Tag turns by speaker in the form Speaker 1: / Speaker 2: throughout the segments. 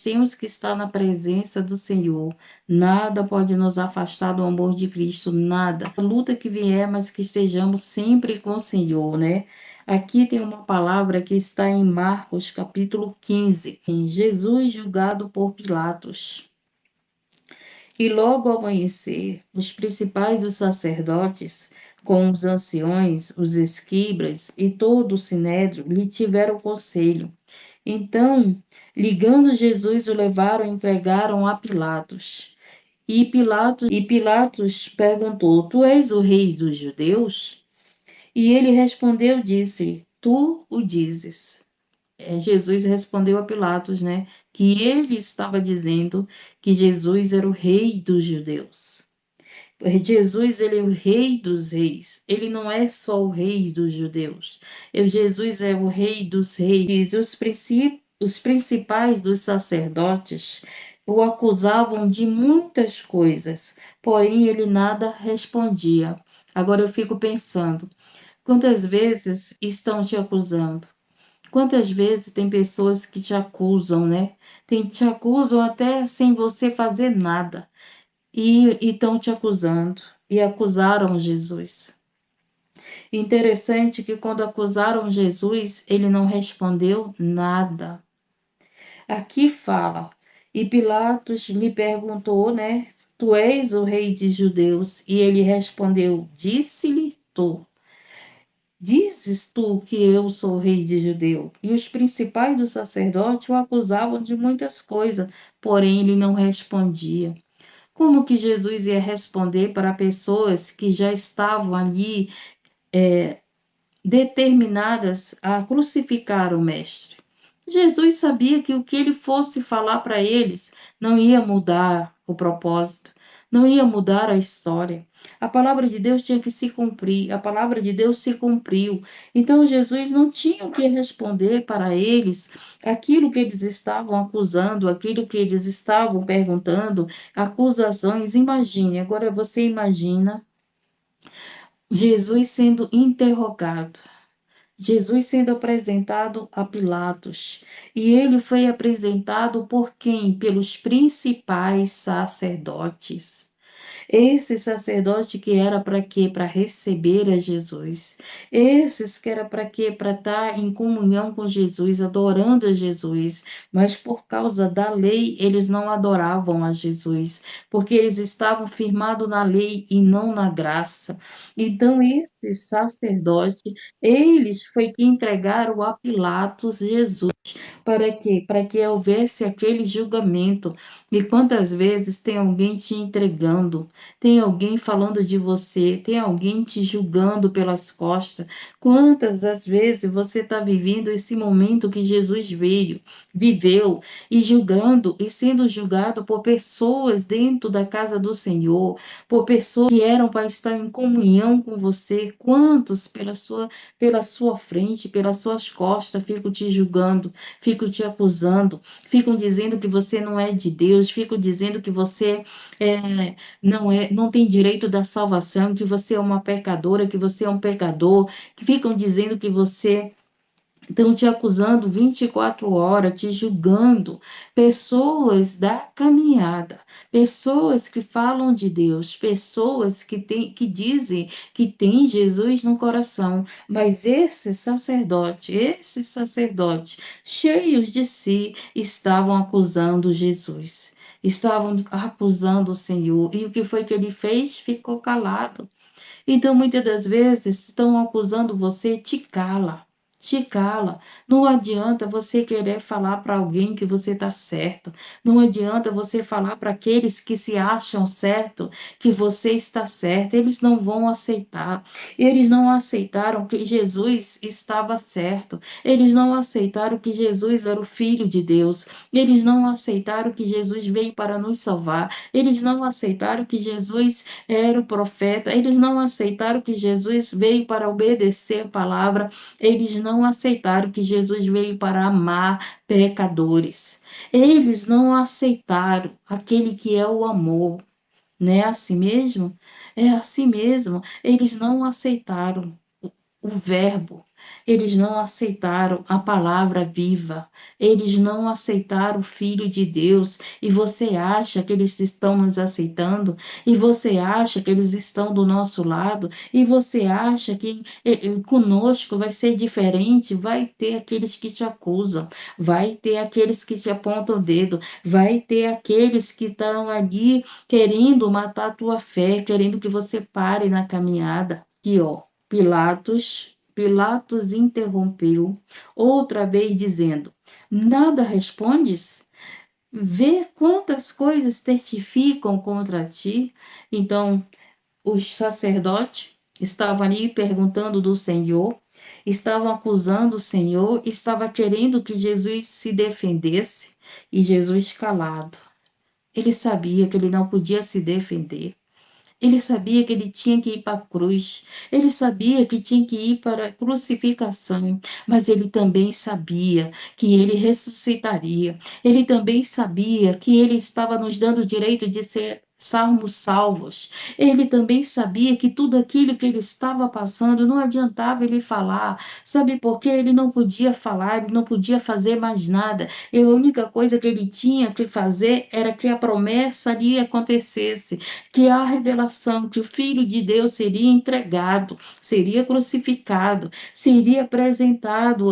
Speaker 1: temos que estar na presença do Senhor. Nada pode nos afastar do amor de Cristo, nada. A luta que vier, mas que estejamos sempre com o Senhor, né? Aqui tem uma palavra que está em Marcos, capítulo 15, em Jesus julgado por Pilatos. E logo ao amanhecer, os principais dos sacerdotes, com os anciões, os escribas e todo o sinédrio, lhe tiveram conselho. Então, ligando Jesus, o levaram e entregaram a Pilatos. E Pilatos perguntou: Tu és o rei dos judeus? E ele respondeu, disse: Tu o dizes. Jesus respondeu a Pilatos, né, que ele estava dizendo que Jesus era o rei dos judeus. Jesus, ele é o rei dos reis. Ele não é só o rei dos judeus. Jesus é o rei dos reis. E os principais dos sacerdotes o acusavam de muitas coisas, porém ele nada respondia. Agora eu fico pensando, quantas vezes estão te acusando? Quantas vezes tem pessoas que te acusam, né? Te acusam até sem você fazer nada e estão te acusando e acusaram Jesus. Interessante que quando acusaram Jesus, ele não respondeu nada. Aqui fala, e Pilatos lhe perguntou, né? Tu és o rei de judeus? E ele respondeu, disse-lhe tu. Dizes tu que eu sou rei de judeu? E os principais dos sacerdotes o acusavam de muitas coisas, porém ele não respondia. Como que Jesus ia responder para pessoas que já estavam ali determinadas a crucificar o Mestre? Jesus sabia que o que ele fosse falar para eles não ia mudar o propósito, não ia mudar a história. A palavra de Deus tinha que se cumprir, a palavra de Deus se cumpriu. Então Jesus não tinha o que responder para eles aquilo que eles estavam acusando, aquilo que eles estavam perguntando, acusações. Imagine, agora você imagina Jesus sendo interrogado. Jesus sendo apresentado a Pilatos. E ele foi apresentado por quem? Pelos principais sacerdotes. Esse sacerdote que era para quê? Para receber a Jesus. Esses que era para quê? Para estar em comunhão com Jesus, adorando a Jesus. Mas por causa da lei, eles não adoravam a Jesus, porque eles estavam firmados na lei e não na graça. Então, esse sacerdote, eles foi que entregaram a Pilatos Jesus. Para quê? Para que houvesse aquele julgamento. E quantas vezes tem alguém te entregando, tem alguém falando de você, tem alguém te julgando pelas costas? Quantas as vezes você está vivendo esse momento que Jesus veio, viveu, e julgando e sendo julgado por pessoas dentro da casa do Senhor, por pessoas que eram para estar em comunhão com você? Quantos pela sua frente, pelas suas costas, ficam te julgando, ficam te acusando, ficam dizendo que você não é de Deus, ficam dizendo que você não tem direito da salvação, que você é uma pecadora, que você é um pecador, que ficam dizendo que você estão te acusando 24 horas, te julgando. Pessoas da caminhada, pessoas que falam de Deus, pessoas que dizem que tem Jesus no coração, mas esses sacerdotes, cheios de si, estavam acusando Jesus. Estavam acusando o Senhor. E o que foi que ele fez? Ficou calado. Então, muitas das vezes, estão acusando você, te cala. Te cala. Não adianta você querer falar para alguém que você está certo. Não adianta você falar para aqueles que se acham certo que você está certo. Eles não vão aceitar. Eles não aceitaram que Jesus estava certo. Eles não aceitaram que Jesus era o Filho de Deus. Eles não aceitaram que Jesus veio para nos salvar. Eles não aceitaram que Jesus era o profeta. Eles não aceitaram que Jesus veio para obedecer a palavra. Eles não aceitaram que Jesus veio para amar pecadores. Eles não aceitaram aquele que é o amor. Não é assim mesmo? É assim mesmo. Eles não aceitaram. o Verbo. Eles não aceitaram a palavra viva, eles não aceitaram o Filho de Deus. E você acha que eles estão nos aceitando? E você acha que eles estão do nosso lado? E você acha que conosco vai ser diferente? Vai ter aqueles que te acusam, vai ter aqueles que te apontam o dedo, vai ter aqueles que estão ali querendo matar a tua fé, querendo que você pare na caminhada. Aqui, ó. Pilatos interrompeu outra vez, dizendo: Nada respondes? Vê quantas coisas testificam contra ti. Então, os sacerdotes estavam ali perguntando do Senhor, estavam acusando o Senhor, estavam querendo que Jesus se defendesse, e Jesus calado. Ele sabia que ele não podia se defender. Ele sabia que ele tinha que ir para a cruz, ele sabia que tinha que ir para a crucificação, mas ele também sabia que ele ressuscitaria. Ele também sabia que ele estava nos dando o direito de ser salvos. Ele também sabia que tudo aquilo que ele estava passando não adiantava ele falar. Sabe por quê? Ele não podia falar, ele não podia fazer mais nada. E a única coisa que ele tinha que fazer era que a promessa lhe acontecesse, que a revelação que o Filho de Deus seria entregado, seria crucificado, seria apresentado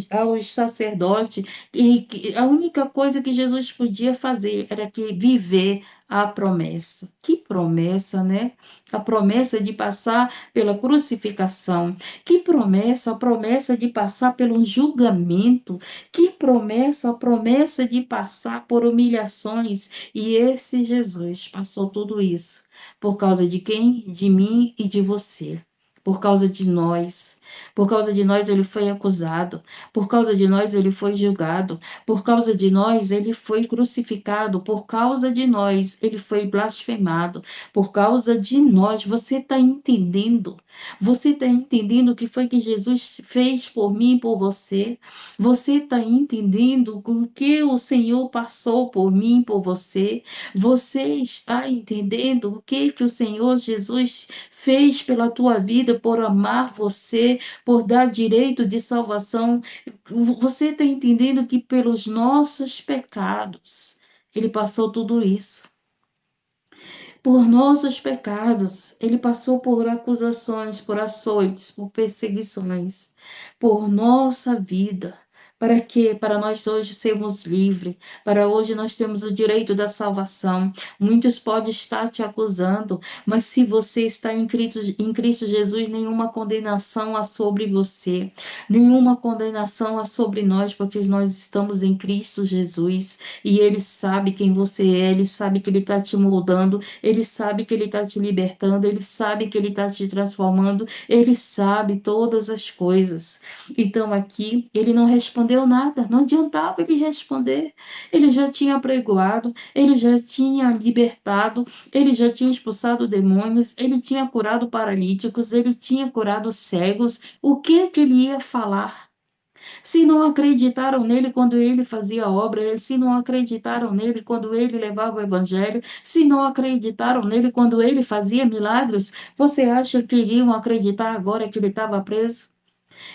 Speaker 1: aos sacerdotes, e que a única coisa que Jesus podia fazer era que viver a promessa. Que promessa, né? A promessa de passar pela crucificação. Que promessa, a promessa de passar pelo julgamento. Que promessa, a promessa de passar por humilhações. E esse Jesus passou tudo isso. Por causa de quem? De mim e de você. Por causa de nós. Por causa de nós ele foi acusado. Por causa de nós ele foi julgado. Por causa de nós ele foi crucificado. Por causa de nós ele foi blasfemado. Por causa de nós. Você está entendendo? Você está entendendo o que foi que Jesus fez por mim e por você? Você está entendendo o que o Senhor passou por mim e por você? Você está entendendo o que o Senhor Jesus fez pela tua vida, por amar você, por dar direito de salvação? Você está entendendo que pelos nossos pecados ele passou tudo isso? Por nossos pecados, ele passou por acusações, por açoites, por perseguições, por nossa vida. Para quê? Para nós hoje sermos livres, para hoje nós temos o direito da salvação. Muitos podem estar te acusando, mas se você está em Cristo Jesus, nenhuma condenação há sobre você, nenhuma condenação há sobre nós, porque nós estamos em Cristo Jesus, e Ele sabe quem você é, Ele sabe que Ele está te moldando, ele sabe que ele está te libertando, ele sabe que ele está te transformando, ele sabe todas as coisas. Então aqui ele não respondeu nada, não adiantava ele responder. Ele já tinha pregoado, ele já tinha libertado, ele já tinha expulsado demônios, ele tinha curado paralíticos, ele tinha curado cegos. O que ele ia falar? Se não acreditaram nele quando ele fazia a obra, se não acreditaram nele quando ele levava o evangelho, se não acreditaram nele quando ele fazia milagres, você acha que iriam acreditar agora que ele estava preso?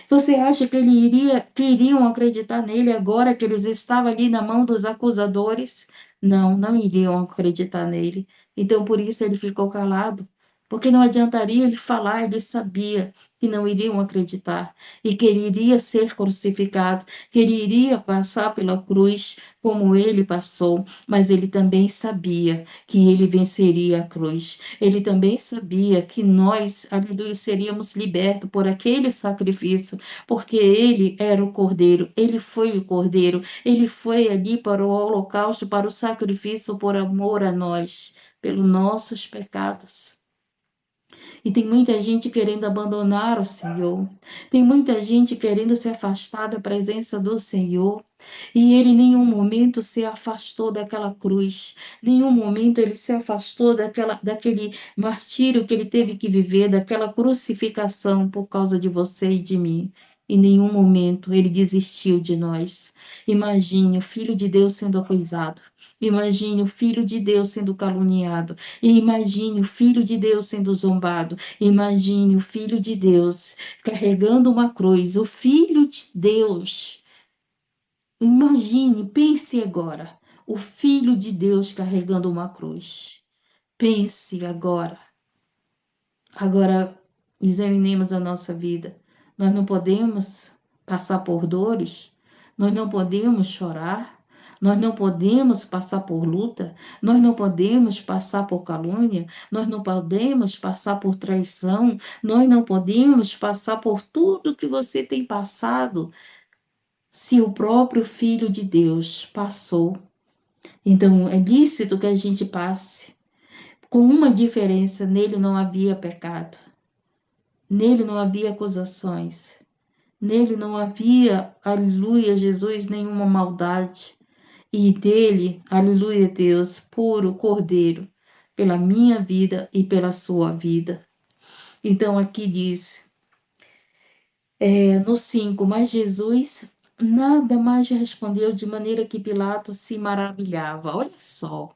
Speaker 1: Você acha que iriam acreditar nele agora que eles estavam ali na mão dos acusadores? Não, não iriam acreditar nele. Então, por isso ele ficou calado, porque não adiantaria ele falar, ele sabia que não iriam acreditar e que ele iria ser crucificado, que ele iria passar pela cruz como ele passou, mas ele também sabia que ele venceria a cruz. Ele também sabia que nós, aleluia, seríamos libertos por aquele sacrifício, porque ele era o Cordeiro, ele foi o Cordeiro, ele foi ali para o holocausto, para o sacrifício por amor a nós, pelos nossos pecados. E tem muita gente querendo abandonar o Senhor, tem muita gente querendo se afastar da presença do Senhor, e ele em nenhum momento se afastou daquela cruz, nenhum momento ele se afastou daquele martírio que ele teve que viver, daquela crucificação por causa de você e de mim. Em nenhum momento ele desistiu de nós. Imagine o Filho de Deus sendo acusado. Imagine o Filho de Deus sendo caluniado. E imagine o Filho de Deus sendo zombado. Imagine o Filho de Deus carregando uma cruz. O Filho de Deus. Imagine, pense agora. O Filho de Deus carregando uma cruz. Pense agora. Agora, examinemos a nossa vida. Nós não podemos passar por dores, nós não podemos chorar, nós não podemos passar por luta, nós não podemos passar por calúnia, nós não podemos passar por traição, nós não podemos passar por tudo que você tem passado, se o próprio Filho de Deus passou. Então, é lícito que a gente passe. Com uma diferença, nele não havia pecado. Nele não havia acusações. Nele não havia, aleluia, Jesus, nenhuma maldade. E dele, aleluia, Deus, puro cordeiro, pela minha vida e pela sua vida. Então aqui diz, no 5, mas Jesus nada mais respondeu, de maneira que Pilatos se maravilhava. Olha só,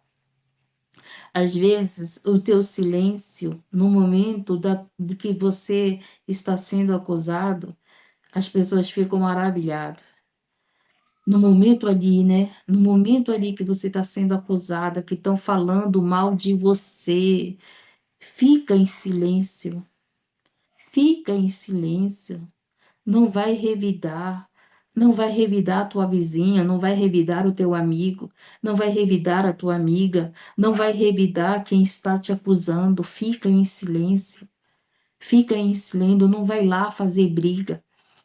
Speaker 1: às vezes o teu silêncio, no momento de que você está sendo acusado, as pessoas ficam maravilhadas. No momento ali, né? No momento ali que você está sendo acusada, que estão falando mal de você, fica em silêncio. Fica em silêncio. Não vai revidar. Não vai revidar a tua vizinha, não vai revidar o teu amigo, não vai revidar a tua amiga, não vai revidar quem está te acusando. Fica em silêncio. Fica em silêncio, não vai lá fazer briga.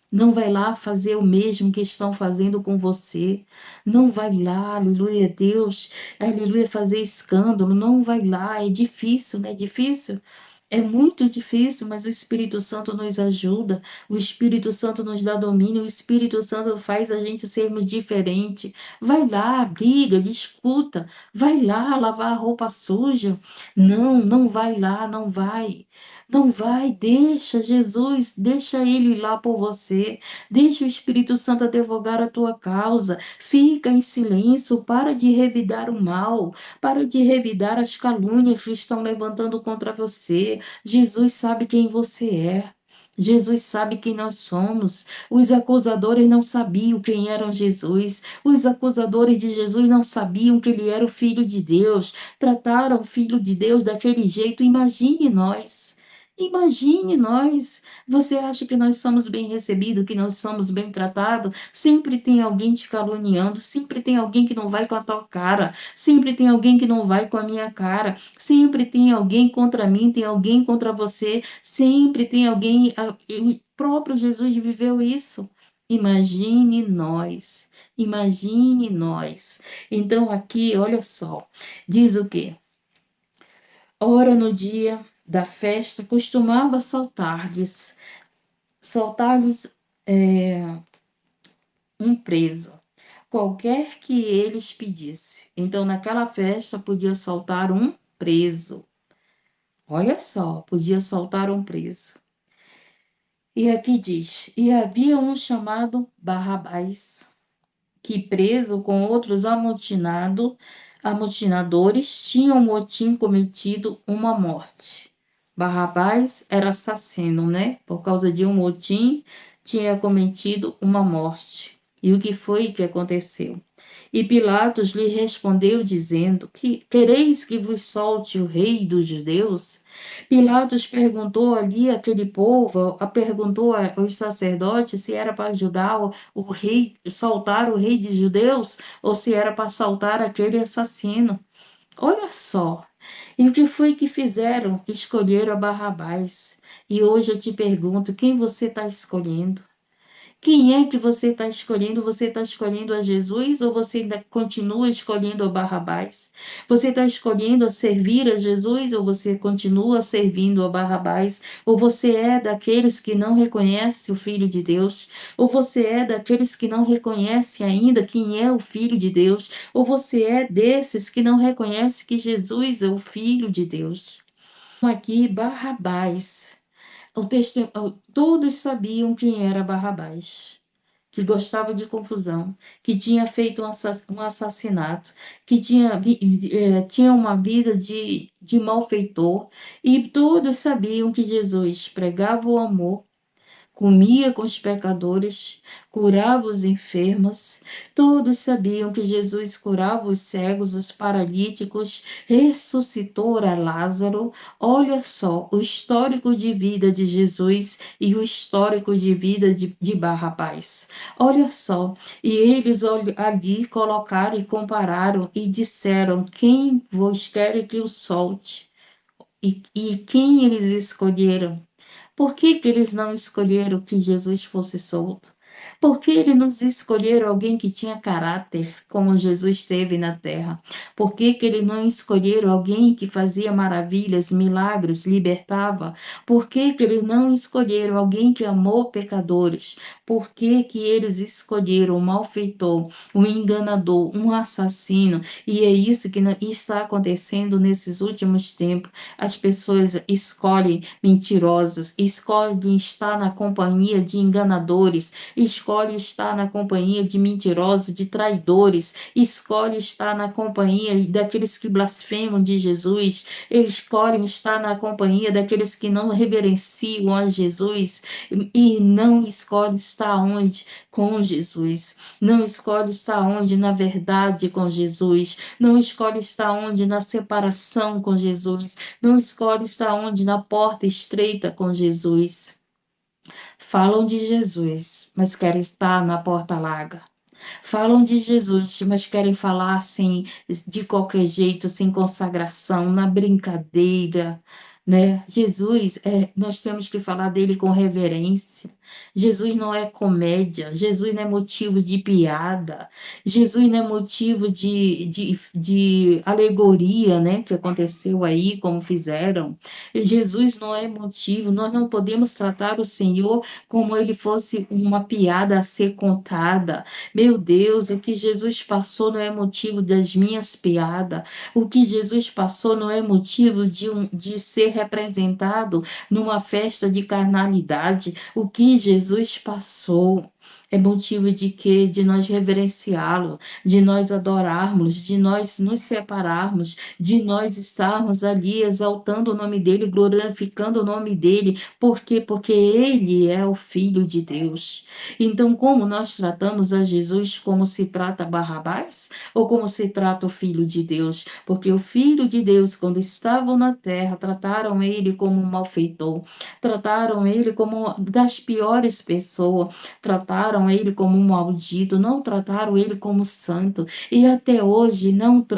Speaker 1: Não vai lá fazer o mesmo que estão fazendo com você. Não vai lá, aleluia, Deus, aleluia, fazer escândalo. Não vai lá. É difícil, não é difícil? É muito difícil, mas o Espírito Santo nos ajuda, o Espírito Santo nos dá domínio, o Espírito Santo faz a gente sermos diferente. Vai lá, briga, discuta, vai lá lavar a roupa suja. Não, não vai lá, não vai. Não vai, deixa Jesus, deixa Ele ir lá por você, deixa o Espírito Santo advogar a tua causa, fica em silêncio, para de revidar o mal, para de revidar as calúnias que estão levantando contra você. Jesus sabe quem você é. Jesus sabe quem nós somos. Os acusadores não sabiam quem era Jesus. Os acusadores de Jesus não sabiam que ele era o Filho de Deus. Trataram o Filho de Deus daquele jeito. Imagine nós. Imagine nós. Você acha que nós somos bem recebidos, que nós somos bem tratados? Sempre tem alguém te caluniando, sempre tem alguém que não vai com a tua cara, sempre tem alguém que não vai com a minha cara, sempre tem alguém contra mim, tem alguém contra você, sempre tem alguém. O próprio Jesus viveu isso. Imagine nós. Imagine nós. Então, aqui, olha só, diz o quê? Ora, no dia da festa, costumava soltar-lhes um preso, qualquer que eles pedisse. Então, naquela festa, podia soltar um preso. Olha só, podia soltar um preso. E aqui diz: e havia um chamado Barrabás, que preso com outros amotinadores, tinham um motim cometido uma morte. Barrabás era assassino, né? Por causa de um motim, tinha cometido uma morte. E o que foi que aconteceu? E Pilatos lhe respondeu, dizendo: que quereis que vos solte o rei dos judeus? Pilatos perguntou ali àquele povo, perguntou aos sacerdotes se era para ajudar o rei, soltar o rei dos judeus, ou se era para soltar aquele assassino. Olha só, e o que foi que fizeram? Escolheram a Barrabás. E hoje eu te pergunto, quem você está escolhendo? Quem é que você está escolhendo? Você está escolhendo a Jesus ou você ainda continua escolhendo a Barrabás? Você está escolhendo a servir a Jesus ou você continua servindo a Barrabás? Ou você é daqueles que não reconhece o Filho de Deus? Ou você é daqueles que não reconhece ainda quem é o Filho de Deus? Ou você é desses que não reconhece que Jesus é o Filho de Deus? Aqui, Barrabás. Todos sabiam quem era Barrabás, que gostava de confusão, que tinha feito um assassinato, que tinha uma vida de malfeitor, e todos sabiam que Jesus pregava o amor, comia com os pecadores, curava os enfermos. Todos sabiam que Jesus curava os cegos, os paralíticos, ressuscitou a Lázaro. Olha só o histórico de vida de Jesus e o histórico de vida de Barrabás. Olha só, e eles ali colocaram e compararam e disseram: quem vos quer que o solte? E quem eles escolheram? Por que que eles não escolheram que Jesus fosse solto? Por que eles não escolheram alguém que tinha caráter, como Jesus teve na terra? Por que que eles não escolheram alguém que fazia maravilhas, milagres, libertava? Por que que eles não escolheram alguém que amou pecadores? Por que que eles escolheram um malfeitor, um enganador, um assassino? E é isso que está acontecendo nesses últimos tempos. As pessoas escolhem mentirosos, escolhem estar na companhia de enganadores, escolhem estar na companhia de mentirosos, de traidores, escolhem estar na companhia daqueles que blasfemam de Jesus, escolhem estar na companhia daqueles que não reverenciam a Jesus e não escolhem estar onde? Com Jesus. Não escolhe estar onde? Na verdade com Jesus. Não escolhe estar onde? Na separação com Jesus. Não escolhe estar onde? Na porta estreita com Jesus. Falam de Jesus, mas querem estar na porta larga. Falam de Jesus, mas querem falar assim, de qualquer jeito, sem consagração, na brincadeira, né? Jesus, nós temos que falar dele com reverência. Jesus não é comédia, Jesus não é motivo de piada, Jesus não é motivo de alegoria, né? Que aconteceu aí, como fizeram. E Jesus não é motivo, nós não podemos tratar o Senhor como ele fosse uma piada a ser contada. Meu Deus, o que Jesus passou não é motivo das minhas piadas. O que Jesus passou não é motivo de ser representado numa festa de carnalidade. O que Jesus passou é motivo de quê? De nós reverenciá-lo, de nós adorarmos, de nós nos separarmos, de nós estarmos ali exaltando o nome dele, glorificando o nome dele. Por quê? Porque ele é o Filho de Deus. Então, como nós tratamos a Jesus, como se trata Barrabás ou como se trata o Filho de Deus? Porque o Filho de Deus, quando estavam na terra, trataram ele como um malfeitor, trataram ele como das piores pessoas, trataram ele como um maldito, não trataram ele como santo. E até hoje,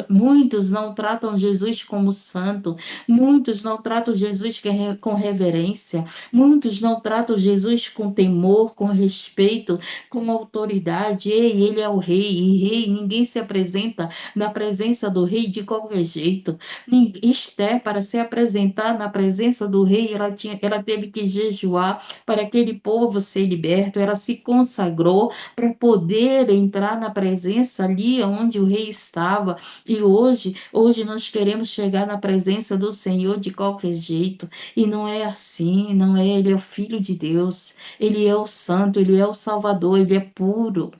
Speaker 1: muitos não tratam Jesus como santo, muitos não tratam Jesus com reverência, muitos não tratam Jesus com temor, com respeito, com autoridade. Ei, ele é o rei, e rei, ninguém se apresenta na presença do rei de qualquer jeito. Esther, para se apresentar na presença do rei, ela teve que jejuar para aquele povo ser liberto. Ela se consagrou para poder entrar na presença ali onde o rei estava. E hoje nós queremos chegar na presença do Senhor de qualquer jeito. E não é assim, não é. Ele é o Filho de Deus, ele é o Santo, ele é o Salvador, ele é puro.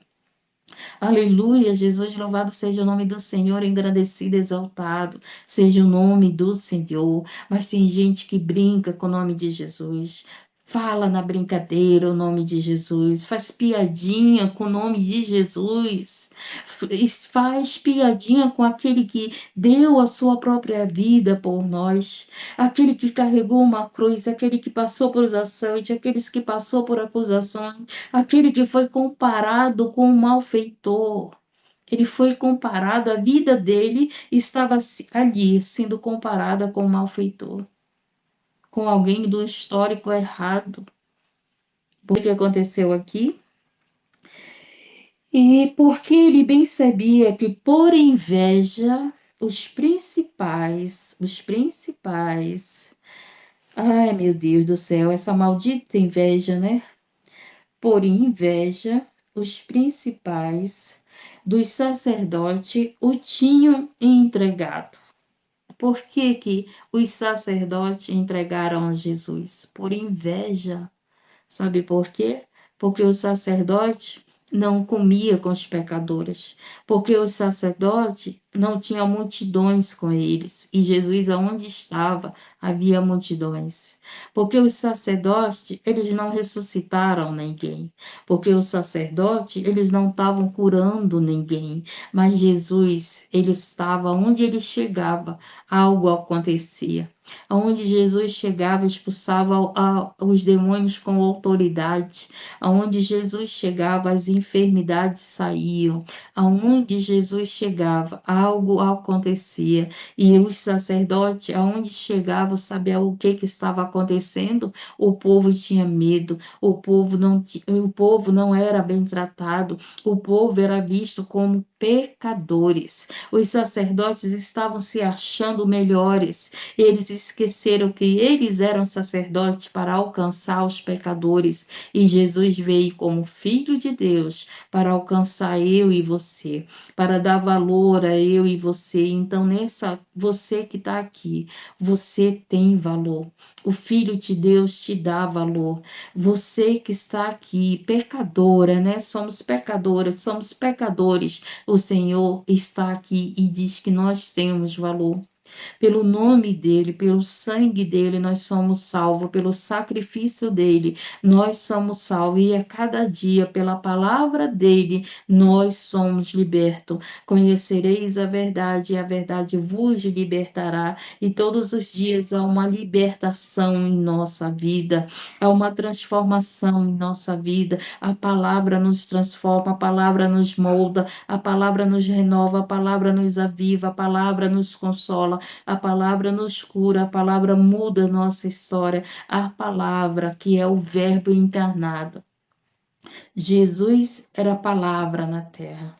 Speaker 1: Aleluia, Jesus, louvado seja o nome do Senhor, engrandecido, exaltado, seja o nome do Senhor. Mas tem gente que brinca com o nome de Jesus. Fala na brincadeira o nome de Jesus, faz piadinha com o nome de Jesus, faz piadinha com aquele que deu a sua própria vida por nós, aquele que carregou uma cruz, aquele que passou por açoites, aqueles que passou por acusações, aquele que foi comparado com um malfeitor. Ele foi comparado, a vida dele estava ali, sendo comparada com um malfeitor, com alguém do histórico errado. O que aconteceu aqui? E porque ele bem sabia que por inveja, ai meu Deus do céu, essa maldita inveja, né? Por inveja, os principais dos sacerdotes o tinham entregado. Por que que os sacerdotes entregaram a Jesus? Por inveja. Sabe por quê? Porque o sacerdote não comia com os pecadores, porque o sacerdote não tinha multidões com eles, e Jesus, aonde estava, havia multidões. Porque os sacerdotes, eles não ressuscitaram ninguém, porque os sacerdotes, eles não estavam curando ninguém, mas Jesus, ele estava onde ele chegava, algo acontecia. Aonde Jesus chegava, expulsava os demônios com autoridade. Aonde Jesus chegava, as enfermidades saíam. Aonde Jesus chegava, algo acontecia. E os sacerdotes, aonde chegavam, sabia o que estava acontecendo? O povo tinha medo. O povo não era bem tratado. O povo era visto como pecadores. Os sacerdotes estavam se achando melhores. Eles esqueceram que eles eram sacerdotes para alcançar os pecadores, e Jesus veio como Filho de Deus para alcançar eu e você, para dar valor a eu e você. Então, você que está aqui, você tem valor. O Filho de Deus te dá valor. Você que está aqui, pecadora, né? Somos pecadoras, somos pecadores. O Senhor está aqui e diz que nós temos valor. Pelo nome dele, pelo sangue dele, nós somos salvos, pelo sacrifício dele, nós somos salvos, e a cada dia, pela palavra dele, nós somos libertos. Conhecereis a verdade, e a verdade vos libertará, e todos os dias há uma libertação em nossa vida, há uma transformação em nossa vida. A palavra nos transforma, a palavra nos molda, a palavra nos renova, a palavra nos aviva, a palavra nos consola, a palavra nos cura, a palavra muda a nossa história, a palavra que é o Verbo encarnado. Jesus era a palavra na terra.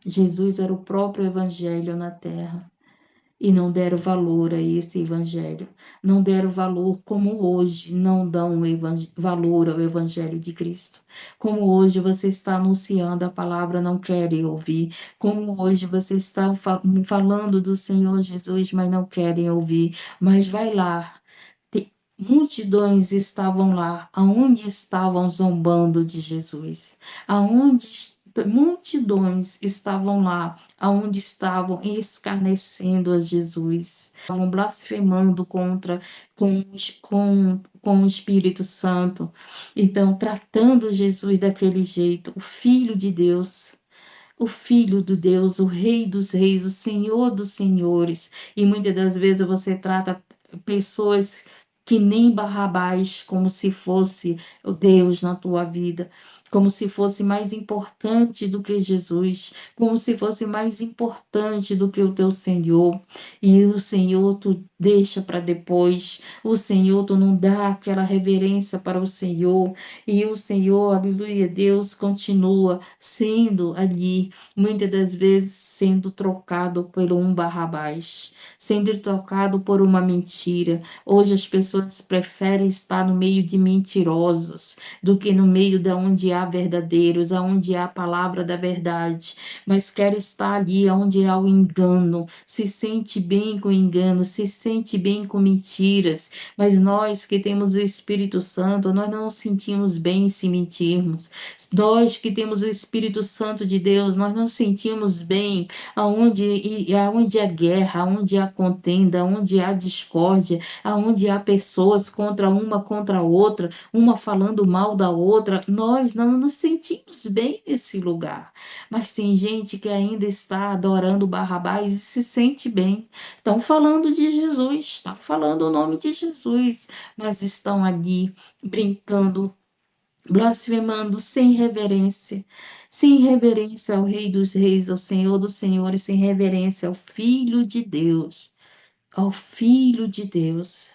Speaker 1: Jesus era o próprio Evangelho na terra. E não deram valor a esse Evangelho. Não deram valor como hoje não dão valor ao Evangelho de Cristo. Como hoje você está anunciando a palavra, não querem ouvir. Como hoje você está falando do Senhor Jesus, mas não querem ouvir. Mas vai lá. Multidões estavam lá, aonde estavam zombando de Jesus, aonde multidões estavam lá, aonde estavam escarnecendo a Jesus, estavam blasfemando contra com o Espírito Santo. Então, tratando Jesus daquele jeito, o Filho de Deus. O Filho de Deus, o Rei dos Reis, o Senhor dos Senhores. E muitas das vezes você trata pessoas que nem Barrabás, como se fosse o Deus na tua vida, como se fosse mais importante do que Jesus, como se fosse mais importante do que o teu Senhor. E o Senhor tu deixa para depois, o Senhor tu não dá aquela reverência para o Senhor, e o Senhor, aleluia, Deus continua sendo ali, muitas das vezes sendo trocado por um Barrabás, sendo trocado por uma mentira. Hoje as pessoas preferem estar no meio de mentirosos do que no meio de onde há verdadeiros, onde há a palavra da verdade, mas quer estar ali onde há o engano, se sente bem com engano, se sente bem com mentiras, mas nós que temos o Espírito Santo, nós não nos sentimos bem se mentirmos. Nós que temos o Espírito Santo de Deus, nós nos sentimos bem aonde há guerra, aonde há contenda, aonde há discórdia, aonde há pessoas contra a outra, uma falando mal da outra, nós não nos sentimos bem nesse lugar. Mas tem gente que ainda está adorando Barrabás e se sente bem. Estão falando de Jesus, estão falando o nome de Jesus, mas estão ali brincando, blasfemando sem reverência ao Rei dos Reis, ao Senhor dos Senhores, sem reverência ao Filho de Deus, ao Filho de Deus.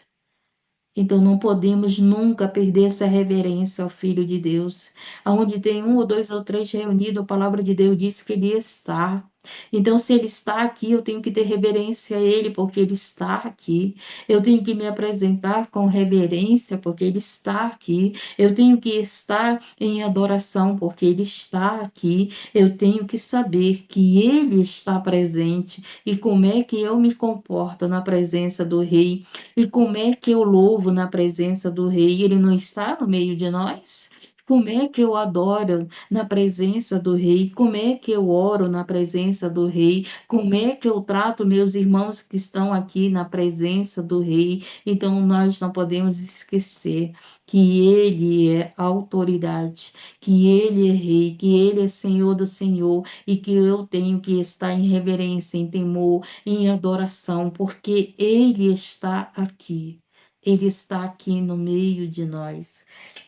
Speaker 1: Então não podemos nunca perder essa reverência ao Filho de Deus. Aonde tem um ou dois ou três reunidos, a palavra de Deus diz que ele está. Então, se ele está aqui, eu tenho que ter reverência a ele, porque ele está aqui. Eu tenho que me apresentar com reverência, porque ele está aqui. Eu tenho que estar em adoração, porque ele está aqui. Eu tenho que saber que ele está presente e como é que eu me comporto na presença do rei e como é que eu louvo na presença do rei. Ele não está no meio de nós? Como é que eu adoro na presença do Rei? Como é que eu oro na presença do Rei? Como é que eu trato meus irmãos que estão aqui na presença do Rei? Então, nós não podemos esquecer que Ele é autoridade, que Ele é Rei, que Ele é Senhor do Senhor e que eu tenho que estar em reverência, em temor, em adoração, porque Ele está aqui. Ele está aqui no meio de nós.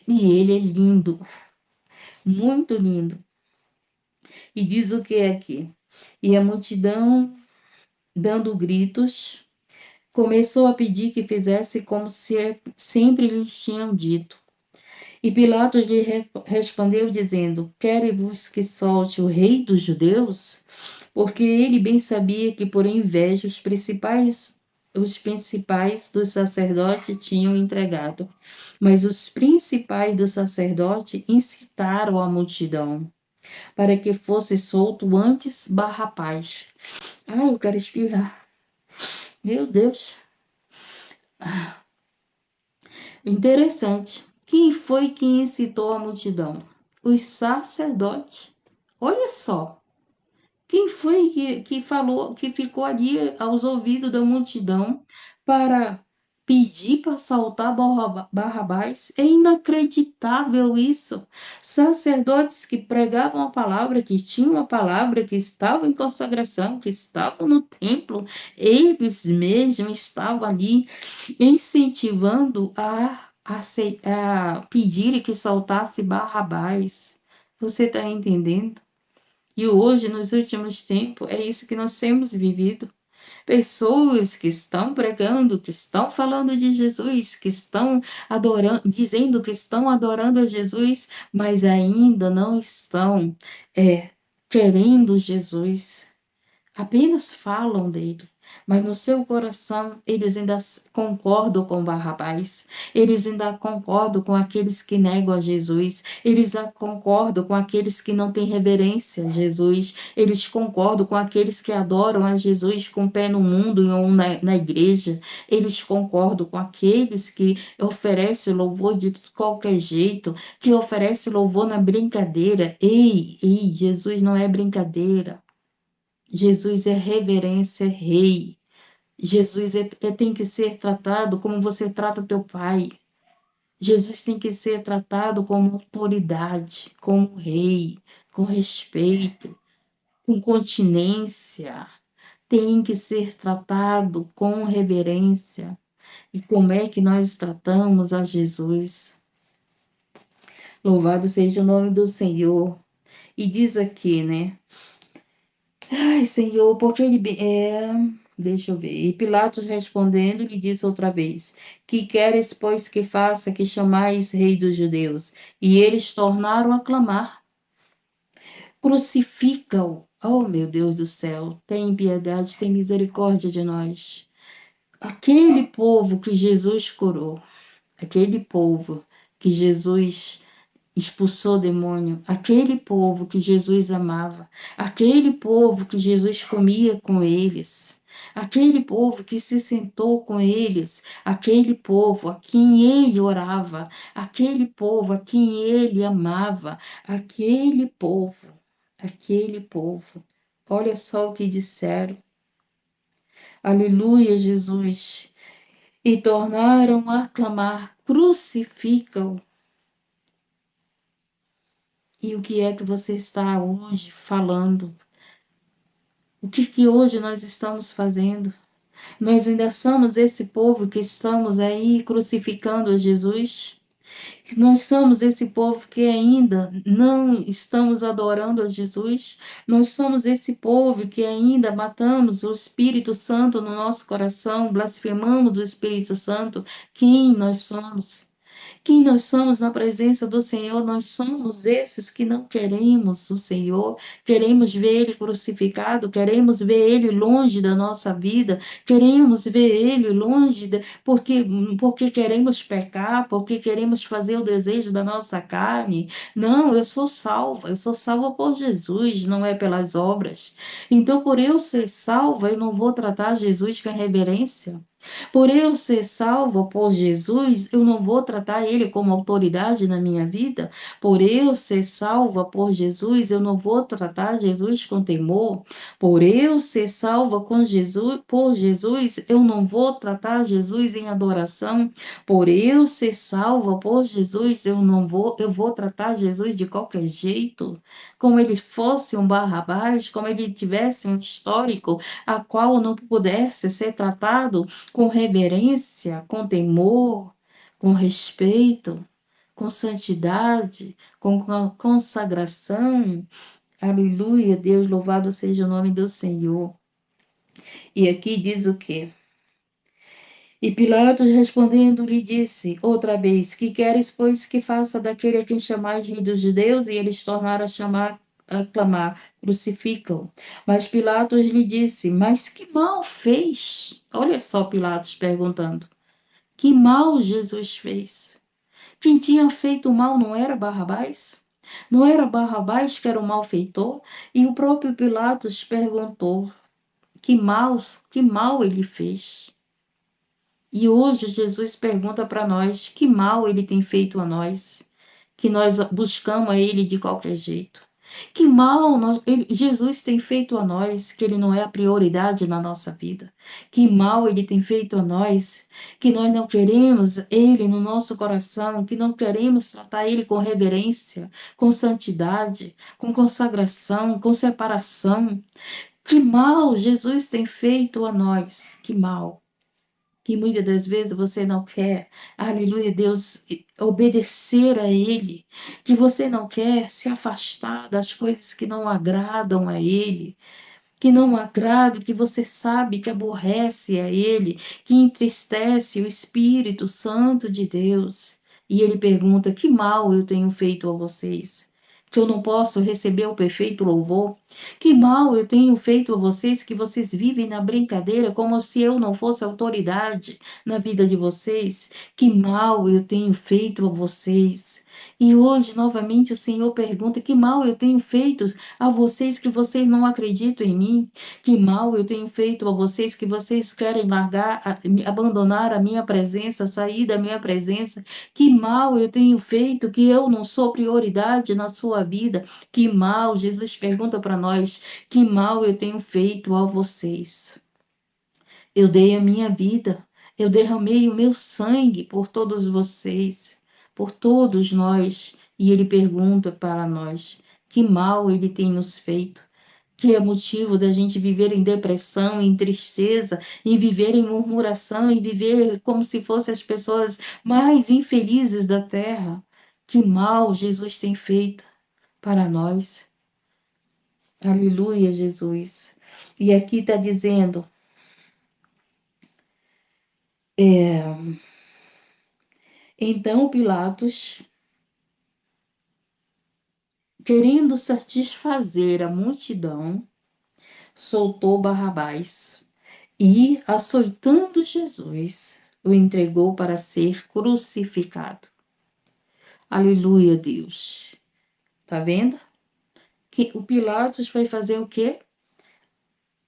Speaker 1: E ele é lindo, muito lindo. E diz o que é aqui? E a multidão, dando gritos, começou a pedir que fizesse como sempre lhes tinham dito. E Pilatos lhe respondeu, dizendo: Quere-vos que solte o rei dos judeus? Porque ele bem sabia que, por inveja, os principais dos sacerdotes tinham entregado. Mas os principais dos sacerdotes incitaram a multidão para que fosse solto antes Barrabás. Ah, eu quero espirrar. Meu Deus. Interessante. Quem foi que incitou a multidão? Os sacerdotes. Olha só. Quem foi que falou, que ficou ali aos ouvidos da multidão para pedir para soltar Barrabás? É inacreditável isso. Sacerdotes que pregavam a palavra, que tinham a palavra, que estavam em consagração, que estavam no templo, eles mesmos estavam ali incentivando a pedir que soltasse Barrabás. Você está entendendo? E hoje, nos últimos tempos, é isso que nós temos vivido. Pessoas que estão pregando, que estão falando de Jesus, que estão adorando, dizendo que estão adorando a Jesus, mas ainda não estão querendo Jesus. Apenas falam dele, mas no seu coração eles ainda concordam com Barrabás, eles ainda concordam com aqueles que negam a Jesus, eles concordam com aqueles que não têm reverência a Jesus, eles concordam com aqueles que adoram a Jesus com o pé no mundo ou na igreja, eles concordam com aqueles que oferecem louvor de qualquer jeito, que oferecem louvor na brincadeira. Ei, Jesus não é brincadeira. Jesus é reverência, é rei. Jesus tem que ser tratado como você trata o teu pai. Jesus tem que ser tratado como autoridade, como rei, com respeito, com continência. Tem que ser tratado com reverência. E como é que nós tratamos a Jesus? Louvado seja o nome do Senhor. E diz aqui, né? Ai, Senhor, porque deixa eu ver. E Pilatos respondendo, lhe disse outra vez: Que queres, pois, que faça que chamais rei dos judeus? E eles tornaram a clamar: Crucifica-o! Oh, meu Deus do céu, tem piedade, tem misericórdia de nós. Aquele povo que Jesus curou, aquele povo que Jesus expulsou o demônio, aquele povo que Jesus amava, aquele povo que Jesus comia com eles, aquele povo que se sentou com eles, aquele povo a quem ele orava, aquele povo a quem ele amava, aquele povo, aquele povo. Olha só o que disseram. Aleluia, Jesus. E tornaram a clamar: crucificam. E o que é que você está hoje falando? O que hoje nós estamos fazendo? Nós ainda somos esse povo que estamos aí crucificando a Jesus? Nós somos esse povo que ainda não estamos adorando a Jesus? Nós somos esse povo que ainda matamos o Espírito Santo no nosso coração, blasfemamos do Espírito Santo? Quem nós somos? Quem nós somos na presença do Senhor? Nós somos esses que não queremos o Senhor, queremos ver Ele crucificado, queremos ver Ele longe da nossa vida, queremos ver Ele longe, porque queremos pecar, porque queremos fazer o desejo da nossa carne. Não, eu sou salva por Jesus, não é pelas obras. Então, por eu ser salva, eu não vou tratar Jesus com reverência. Por eu ser salvo por Jesus, eu não vou tratar ele como autoridade na minha vida. Por eu ser salva por Jesus, eu não vou tratar Jesus com temor. Por eu ser salva com Jesus, por Jesus, eu não vou tratar Jesus em adoração. Por eu ser salva por Jesus, eu vou tratar Jesus de qualquer jeito, como ele fosse um Barrabás, como ele tivesse um histórico a qual não pudesse ser tratado com reverência, com temor, com respeito, com santidade, com consagração. Aleluia, Deus, louvado seja o nome do Senhor. E aqui diz o quê? E Pilatos respondendo lhe disse outra vez: Que queres, pois, que faça daquele a quem chamais rei dos judeus? E eles tornaram a chamar, a clamar: Crucificam. Mas Pilatos lhe disse: Mas que mal fez? Olha só Pilatos perguntando. Que mal Jesus fez? Quem tinha feito o mal não era Barrabás? Não era Barrabás que era o malfeitor? E o próprio Pilatos perguntou: que mal ele fez? E hoje Jesus pergunta para nós: que mal ele tem feito a nós? Que nós buscamos a ele de qualquer jeito. Que mal Jesus tem feito a nós, que ele não é a prioridade na nossa vida. Que mal ele tem feito a nós, que nós não queremos ele no nosso coração, que não queremos tratar ele com reverência, com santidade, com consagração, com separação. Que mal Jesus tem feito a nós, que mal. Que muitas das vezes você não quer, aleluia, Deus, obedecer a Ele, que você não quer se afastar das coisas que não agradam a Ele, que não agrada, que você sabe que aborrece a Ele, que entristece o Espírito Santo de Deus. E Ele pergunta: que mal eu tenho feito a vocês? Que eu não posso receber o perfeito louvor? Que mal eu tenho feito a vocês que vocês vivem na brincadeira como se eu não fosse autoridade na vida de vocês? Que mal eu tenho feito a vocês? E hoje, novamente, o Senhor pergunta: que mal eu tenho feito a vocês que vocês não acreditam em mim? Que mal eu tenho feito a vocês que vocês querem largar, abandonar a minha presença, sair da minha presença? Que mal eu tenho feito que eu não sou prioridade na sua vida? Que mal, Jesus pergunta para nós, que mal eu tenho feito a vocês? Eu dei a minha vida, eu derramei o meu sangue por todos vocês, por todos nós. E ele pergunta para nós, que mal ele tem nos feito? Que é motivo da gente viver em depressão, em tristeza, em viver em murmuração, em viver como se fossem as pessoas mais infelizes da terra. Que mal Jesus tem feito para nós. Aleluia, Jesus. E aqui está dizendo, então Pilatos, querendo satisfazer a multidão, soltou Barrabás e, açoitando Jesus, o entregou para ser crucificado. Aleluia, Deus. Tá vendo? Que o Pilatos foi fazer o quê?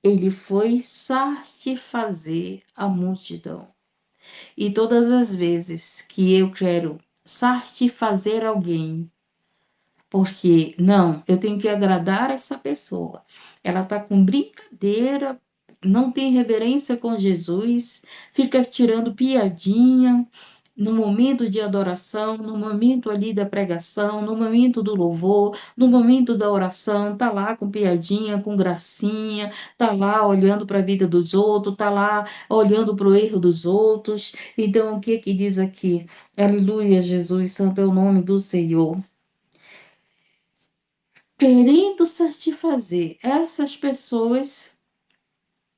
Speaker 1: Ele foi satisfazer a multidão. E todas as vezes que eu quero satisfazer alguém, porque não, eu tenho que agradar essa pessoa. Ela está com brincadeira, não tem reverência com Jesus, fica tirando piadinha no momento de adoração, no momento ali da pregação, no momento do louvor, no momento da oração, tá lá com piadinha, com gracinha, tá lá olhando para a vida dos outros, tá lá olhando para o erro dos outros. Então, o que que diz aqui? Aleluia, Jesus, santo é o nome do Senhor. Querendo satisfazer essas pessoas,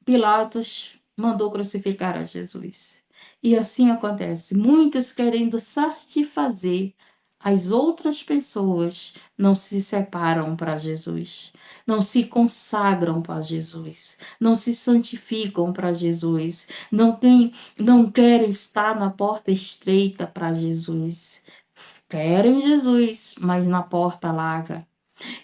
Speaker 1: Pilatos mandou crucificar a Jesus. E assim acontece. Muitos querendo satisfazer as outras pessoas não se separam para Jesus, não se consagram para Jesus, não se santificam para Jesus, não querem estar na porta estreita para Jesus. Querem Jesus, mas na porta larga.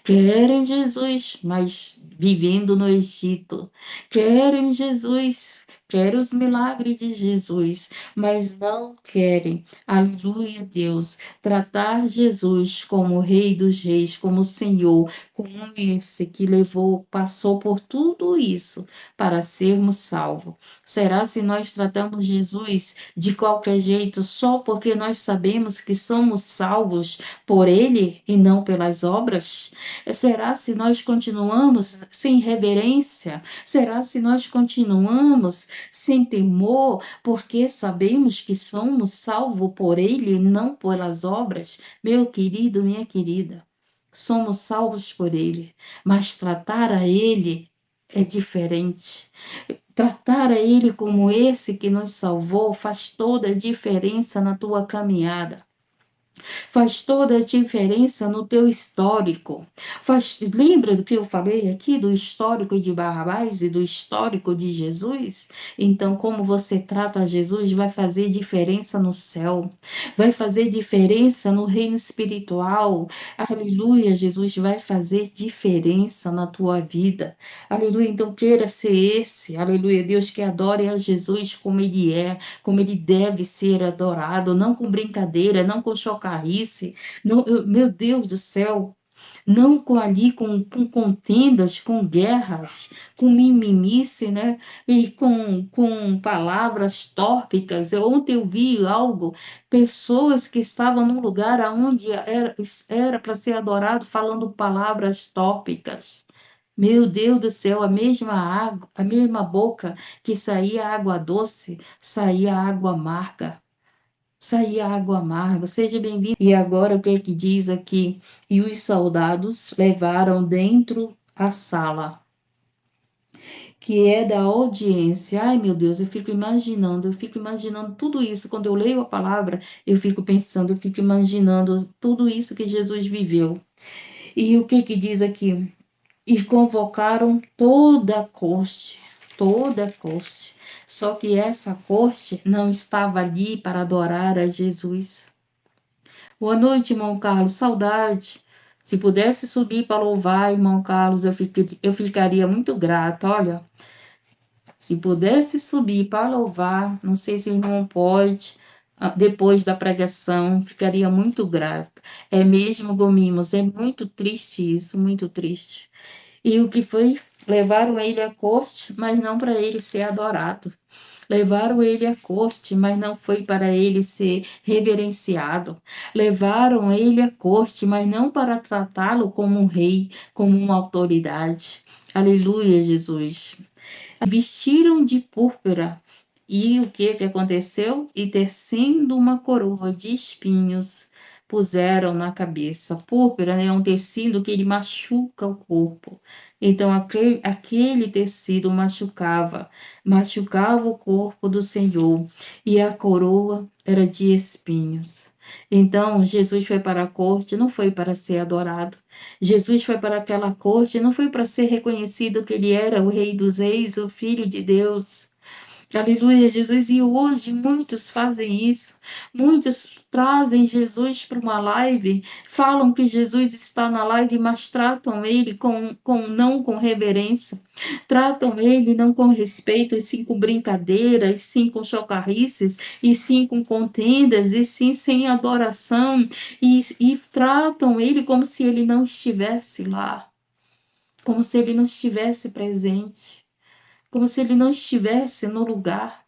Speaker 1: Querem Jesus, mas vivendo no Egito. Querem Jesus, querem os milagres de Jesus, mas não querem, aleluia, Deus, tratar Jesus como o Rei dos Reis, como o Senhor, como esse que levou, passou por tudo isso para sermos salvos. Será se nós tratamos Jesus de qualquer jeito só porque nós sabemos que somos salvos por Ele e não pelas obras? Será se nós continuamos sem reverência? Será se nós continuamos sem temor, porque sabemos que somos salvos por Ele e não pelas obras? Meu querido, minha querida, somos salvos por Ele, mas tratar a Ele é diferente. Tratar a Ele como esse que nos salvou faz toda a diferença na tua caminhada. Faz toda a diferença no teu histórico. Lembra do que eu falei aqui do histórico de Barrabás e do histórico de Jesus? Então, como você trata Jesus vai fazer diferença no céu, vai fazer diferença no reino espiritual. Aleluia, Jesus vai fazer diferença na tua vida. Aleluia, então queira ser esse, aleluia, Deus que adore a Jesus como ele é, como ele deve ser adorado, não com brincadeira, não com chocarrice, não, meu Deus do céu, não com contendas, com guerras, com mimimice, né? E com palavras tópicas. Ontem eu vi algo, pessoas que estavam num lugar onde era para ser adorado falando palavras tópicas. Meu Deus do céu, a mesma água, a mesma boca que saía água doce, saía água amarga. Saía água amarga. Seja bem-vindo. E agora o que é que diz aqui? E os soldados levaram dentro a sala, que é da audiência. Ai, meu Deus, eu fico imaginando tudo isso. Quando eu leio a palavra, eu fico pensando, eu fico imaginando tudo isso que Jesus viveu. E o que que diz aqui? E convocaram toda a corte. Só que essa corte não estava ali para adorar a Jesus. Boa noite, irmão Carlos, saudade. Se pudesse subir para louvar, irmão Carlos, eu ficaria muito grata. Olha, se pudesse subir para louvar, não sei se o irmão pode, depois da pregação, ficaria muito grata. É mesmo, Gomimos, é muito triste isso, muito triste. E o que foi? Levaram ele à corte, mas não para ele ser adorado. Levaram ele à corte, mas não foi para ele ser reverenciado. Levaram ele à corte, mas não para tratá-lo como um rei, como uma autoridade. Aleluia, Jesus. Vestiram de púrpura. E o que que aconteceu? E tecendo uma coroa de espinhos, puseram na cabeça. Púrpura, né, é um tecido que ele machuca o corpo. Então, aquele tecido machucava o corpo do Senhor. E a coroa era de espinhos. Então, Jesus foi para a corte, não foi para ser adorado. Jesus foi para aquela corte, não foi para ser reconhecido que ele era o Rei dos Reis, o Filho de Deus. Aleluia, Jesus. E hoje muitos fazem isso. Muitos trazem Jesus para uma live, falam que Jesus está na live, mas tratam ele não com reverência. Tratam ele não com respeito, e sim com brincadeiras, e sim com chocarrices, e sim com contendas, e sim sem adoração. E tratam ele como se ele não estivesse lá, como se ele não estivesse presente, como se ele não estivesse no lugar.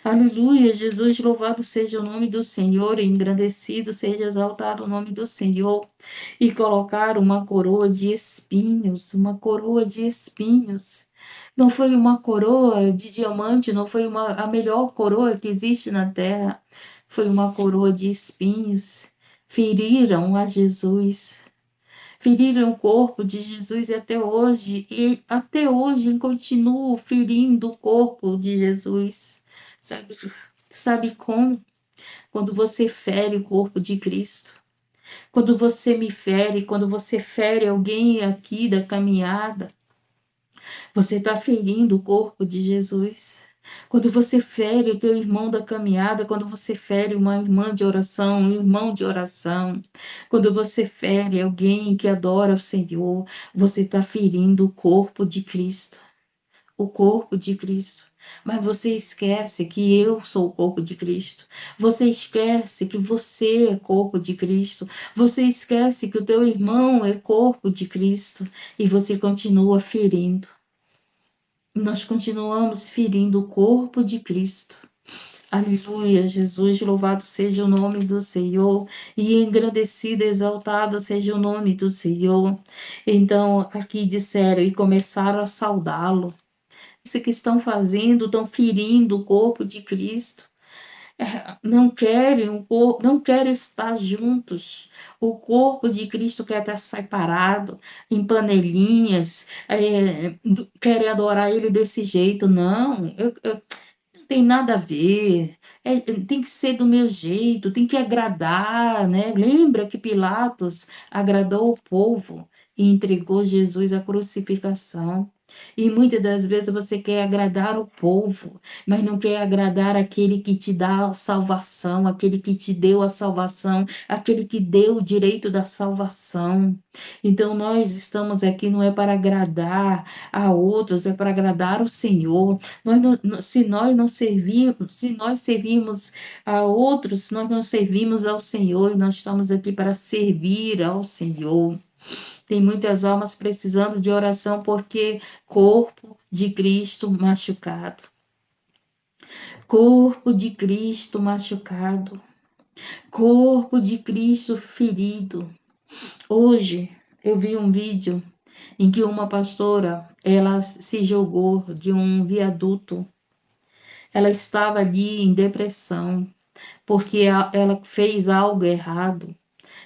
Speaker 1: Aleluia, Jesus, louvado seja o nome do Senhor, e engrandecido seja exaltado o nome do Senhor. E colocaram uma coroa de espinhos, uma coroa de espinhos. Não foi uma coroa de diamante, não foi a melhor coroa que existe na terra. Foi uma coroa de espinhos. Feriram a Jesus. Feriram o corpo de Jesus e até hoje continuam ferindo o corpo de Jesus, sabe? Sabe como? Quando você fere o corpo de Cristo. Quando você me fere, quando você fere alguém aqui da caminhada, você está ferindo o corpo de Jesus. Quando você fere o teu irmão da caminhada, quando você fere uma irmã de oração, um irmão de oração, quando você fere alguém que adora o Senhor, você está ferindo o corpo de Cristo. O corpo de Cristo. Mas você esquece que eu sou o corpo de Cristo. Você esquece que você é corpo de Cristo. Você esquece que o teu irmão é corpo de Cristo. E você continua ferindo. Nós continuamos ferindo o corpo de Cristo. Aleluia, Jesus, louvado seja o nome do Senhor, e engrandecido, exaltado seja o nome do Senhor. Então, aqui disseram e começaram a saudá-lo. Isso que estão fazendo, estão ferindo o corpo de Cristo. Não querem não querem estar juntos. O corpo de Cristo quer estar separado, em panelinhas, querem adorar Ele desse jeito. Não, não tem nada a ver. Tem que ser do meu jeito, tem que agradar, né? Lembra que Pilatos agradou o povo e entregou Jesus à crucificação. E muitas das vezes você quer agradar o povo, mas não quer agradar aquele que te dá a salvação, aquele que te deu a salvação, aquele que deu o direito da salvação. Então nós estamos aqui não é para agradar a outros, é para agradar o Senhor. Se nós não servimos, se nós servimos a outros, nós não servimos ao Senhor e nós estamos aqui para servir ao Senhor. Tem muitas almas precisando de oração porque corpo de Cristo machucado. Corpo de Cristo machucado. Corpo de Cristo ferido. Hoje eu vi um vídeo em que uma pastora, ela se jogou de um viaduto. Ela estava ali em depressão, porque ela fez algo errado.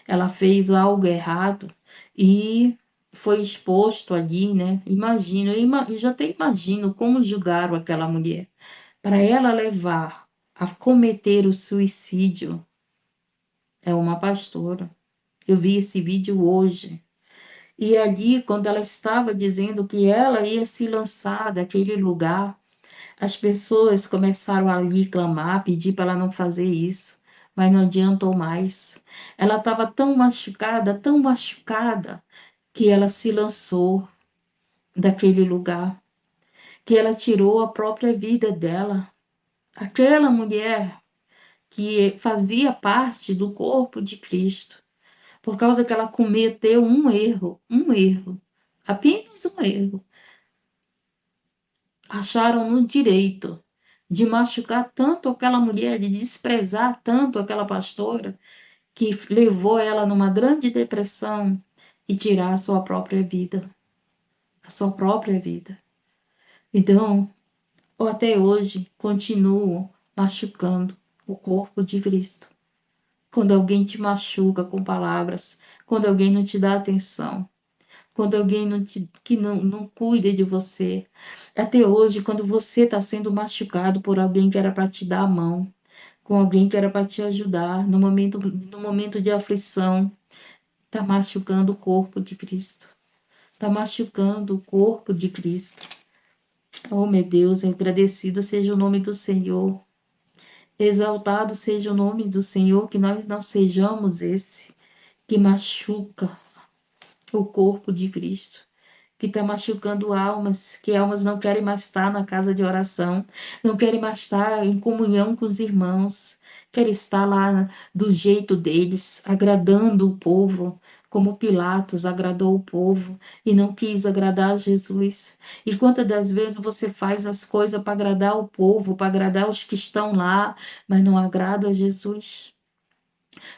Speaker 1: Ela fez algo errado e foi exposto ali, né? Imagino, eu já até imagino como julgaram aquela mulher. Para ela levar a cometer o suicídio, é uma pastora. Eu vi esse vídeo hoje. E ali, quando ela estava dizendo que ela ia se lançar daquele lugar, as pessoas começaram a ali clamar, pedir para ela não fazer isso, mas não adiantou mais. Ela estava tão machucada, que ela se lançou daquele lugar, que ela tirou a própria vida dela. Aquela mulher que fazia parte do corpo de Cristo, por causa que ela cometeu um erro, apenas um erro, acharam no direito de machucar tanto aquela mulher, de desprezar tanto aquela pastora, que levou ela numa grande depressão e tirar a sua própria vida, a sua própria vida. Então, até hoje, continuam machucando o corpo de Cristo. Quando alguém te machuca com palavras, quando alguém não te dá atenção, quando alguém que não cuida de você. Até hoje, quando você está sendo machucado por alguém que era para te dar a mão, com alguém que era para te ajudar no momento de aflição, está machucando o corpo de Cristo. Está machucando o corpo de Cristo. Oh, meu Deus, agradecido seja o nome do Senhor. Exaltado seja o nome do Senhor, que nós não sejamos esse que machuca o corpo de Cristo, que está machucando almas, que almas não querem mais estar na casa de oração, não querem mais estar em comunhão com os irmãos, querem estar lá do jeito deles, agradando o povo, como Pilatos agradou o povo e não quis agradar a Jesus. E quantas das vezes você faz as coisas para agradar o povo, para agradar os que estão lá, mas não agrada a Jesus?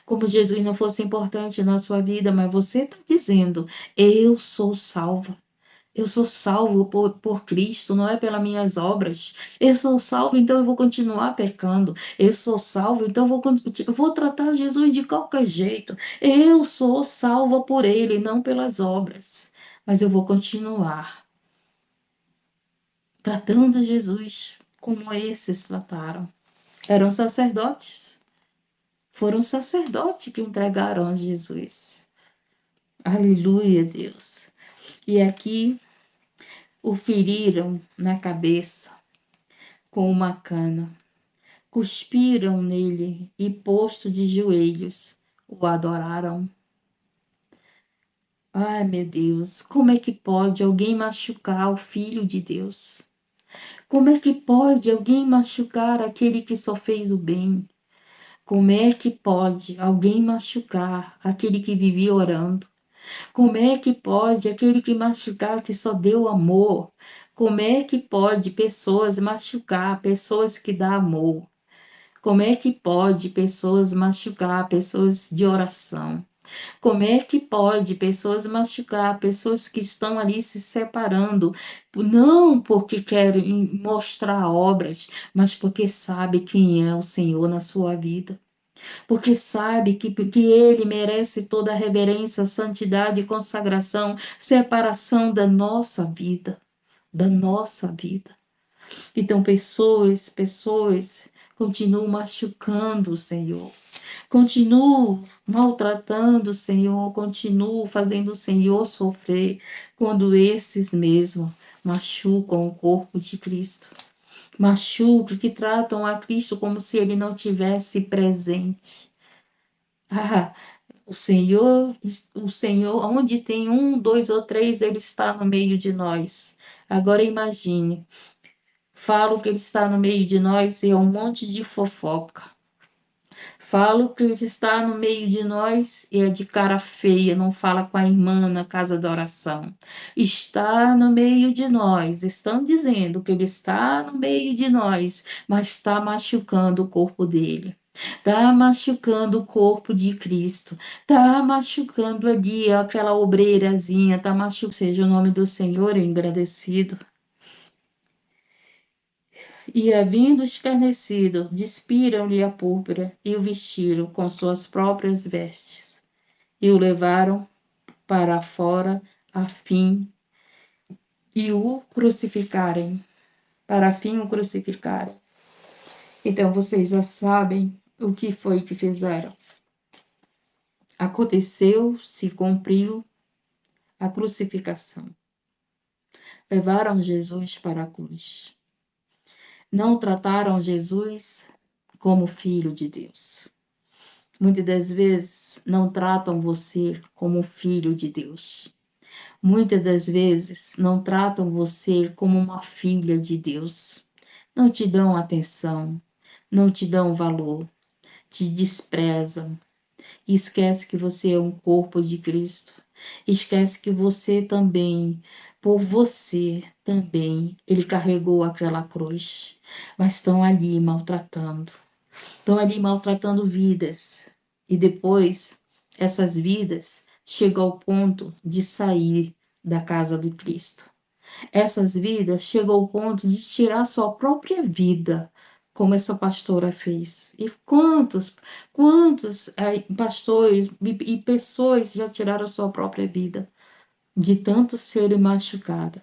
Speaker 1: Como se Jesus não fosse importante na sua vida, mas você está dizendo: eu sou salva. Eu sou salvo por Cristo, não é pelas minhas obras. Eu sou salvo, então eu vou continuar pecando. Eu sou salvo, então eu vou tratar Jesus de qualquer jeito. Eu sou salva por Ele, não pelas obras. Mas eu vou continuar tratando Jesus como esses trataram. Eram sacerdotes. Foram sacerdotes que entregaram a Jesus. Aleluia, Deus. E aqui o feriram na cabeça com uma cana, cuspiram nele e, posto de joelhos, o adoraram. Ai, meu Deus, como é que pode alguém machucar o Filho de Deus? Como é que pode alguém machucar aquele que só fez o bem? Como é que pode alguém machucar aquele que vivia orando? Como é que pode aquele que machucar que só deu amor? Como é que pode pessoas machucar pessoas que dão amor? Como é que pode pessoas machucar pessoas de oração? Como é que pode pessoas machucar pessoas que estão ali se separando, não porque querem mostrar obras, mas porque sabe quem é o Senhor na sua vida? Porque sabe que Ele merece toda a reverência, santidade, consagração, separação da nossa vida. Então, pessoas continuam machucando o Senhor, continuam maltratando o Senhor, continuam fazendo o Senhor sofrer, quando esses mesmos machucam o corpo de Cristo. Machucam, que tratam a Cristo como se ele não tivesse presente. Ah, o Senhor, onde tem um, dois ou três, ele está no meio de nós. Agora imagine, falo que ele está no meio de nós e é um monte de fofoca. Falo que ele está no meio de nós e é de cara feia, não fala com a irmã na casa da oração. Está no meio de nós, estão dizendo que ele está no meio de nós, mas está machucando o corpo dele. Está machucando o corpo de Cristo. Está machucando ali aquela obreirazinha. Está machucando. Seja o nome do Senhor engrandecido. E, havendo escarnecido, despiram-lhe a púrpura e o vestiram com suas próprias vestes e o levaram para fora a fim e o crucificarem. Para a fim o crucificarem. Então vocês já sabem o que foi que fizeram. Aconteceu, se cumpriu a crucificação. Levaram Jesus para a cruz. Não trataram Jesus como filho de Deus. Muitas das vezes não tratam você como filho de Deus. Muitas das vezes não tratam você como uma filha de Deus. Não te dão atenção, não te dão valor, te desprezam. Esquece que você é um corpo de Cristo. Esquece que você também, por você também, ele carregou aquela cruz. Mas estão ali maltratando. Estão ali maltratando vidas. E depois, essas vidas chegam ao ponto de sair da casa de Cristo. Essas vidas chegam ao ponto de tirar sua própria vida, como essa pastora fez. E quantos pastores e pessoas já tiraram sua própria vida, de tanto serem machucadas.